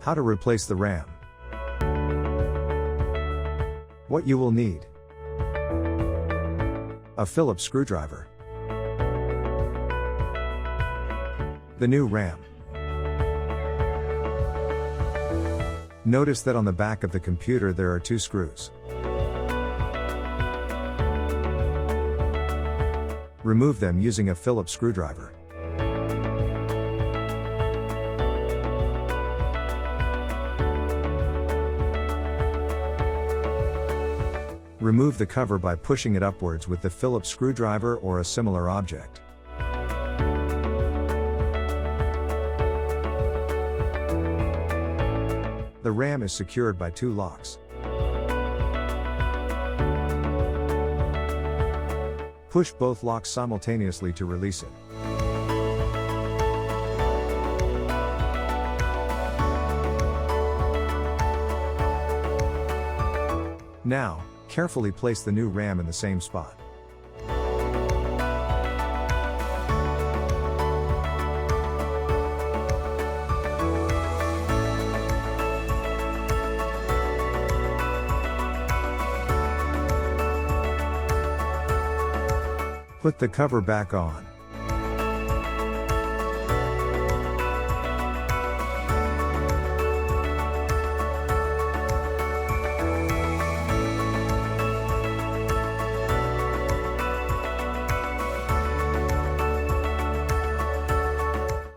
How to replace the RAM. What you will need: a Phillips screwdriver, the new RAM. Notice that on the back of the computer there are 2 screws. Remove them using a Phillips screwdriver. Remove the cover by pushing it upwards with the Phillips screwdriver or a similar object. The RAM is secured by 2 locks. Push both locks simultaneously to release it. Now, carefully place the new RAM in the same spot. Put the cover back on.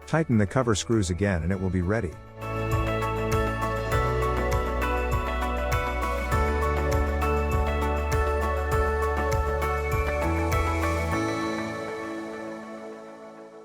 Tighten the cover screws again and it will be ready.